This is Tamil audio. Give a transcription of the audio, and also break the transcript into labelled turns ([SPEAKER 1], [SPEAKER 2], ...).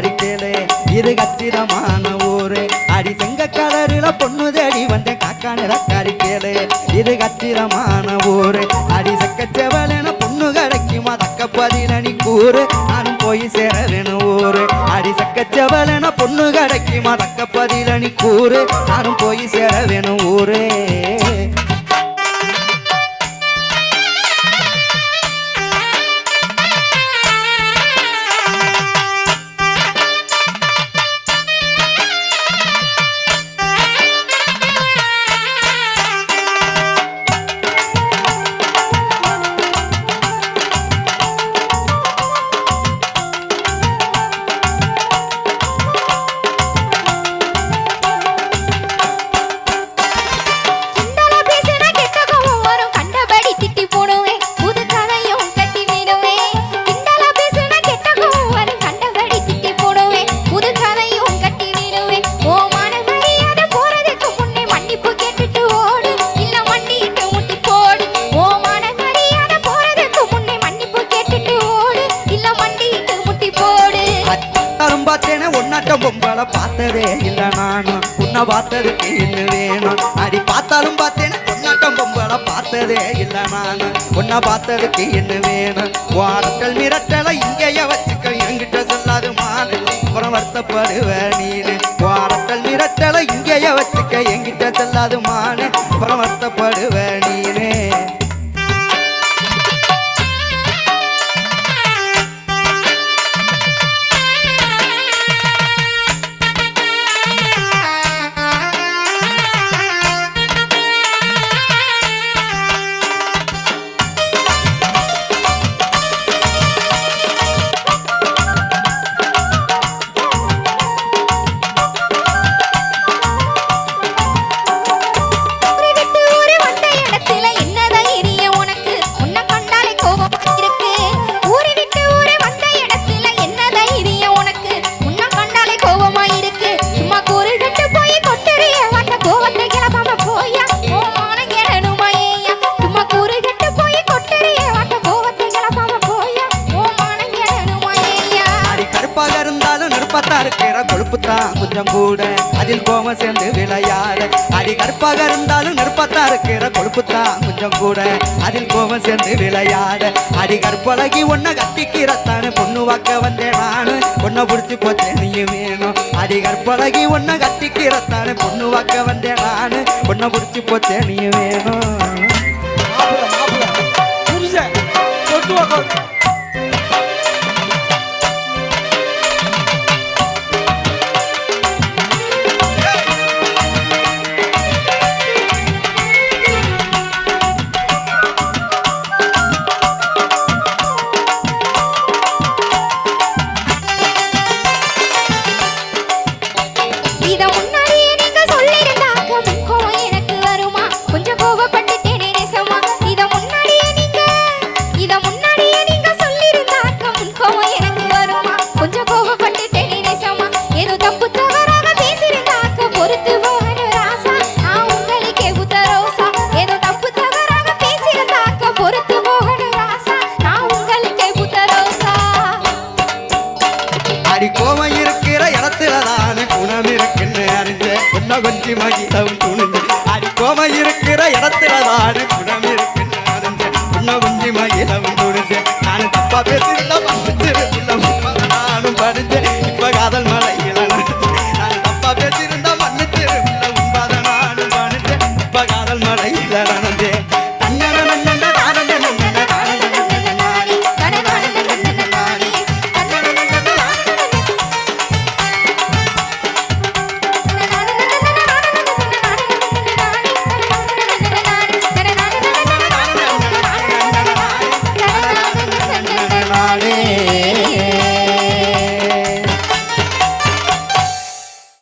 [SPEAKER 1] ரக்காரி கேளு இது கச்சிதமான ஊரு அடி செங்க கலரில பொண்ணு தேடி வந்தேன் காக்கான ரக்காரி கேளு இது கச்சிதமான ஊரு அடி செக்கச்சவளன பொண்ணு கிடைக்குமா தக்க பதிலனி கூறு நானும் போய் சேர வேணும் ஊரு அடி செக்கச்சவளன பொண்ணு கிடைக்குமா தக்க பதிலனி கூறு நானும் போய் சேர வேணும் ஊரே பொம்பளை பார்த்ததே இல்ல நானும் உன்னை பார்த்ததுக்கு என்ன வேணும் அடி பார்த்தாலும் பார்த்தேன் பொன்னாட்டம் பொம்பளை பார்த்ததே இல்ல நானும் உன்னை பார்த்ததுக்கு என்ன வேணும் வாரட்டல் மிரட்டலை இங்கேய வச்சுக்க என்கிட்ட சொல்லாது மானு அப்புறம் வருத்தப்படுவ நீனு வாரட்டல் மிரட்டலை இங்கேய வச்சுக்க என்கிட்ட சொல்லாது மானு அப்புறம் வருத்தப்படுவ நீனு கொழுப்புத்தான் கொஞ்சம் கூட அதில் கோமம் சேர்ந்து விளையாட அடி கருப்பாக இருந்தாலும் நெருப்பத்தான் இருக்கிற கொழுப்புத்தான் கொஞ்சம் கூட அதில் கோமம் சேர்ந்து விளையாட அடி கற்பழகி ஒன்ன கட்டிக்கிறத்தானு பொண்ணு வாக்க வந்தேன் நானு பொண்ணை பிடிச்சி போச்சேன் நீயும் வேணும் அடி கற்பழகி ஒன்ன கட்டிக்கிறத்தானு பொண்ணு வாக்க வந்தேன் நானு பொண்ணை பிடிச்சி போச்சேன் நீயும் வேணும் கோவம் இருக்கிற இடத்துலதானே குணம் இருக்குன்னு அறிஞ்ச பொண்ண கொஞ்சி மகிழவும் துணிஞ்சு அடி கோவம் இருக்கிற இடத்துலதானே குணம் இருக்கு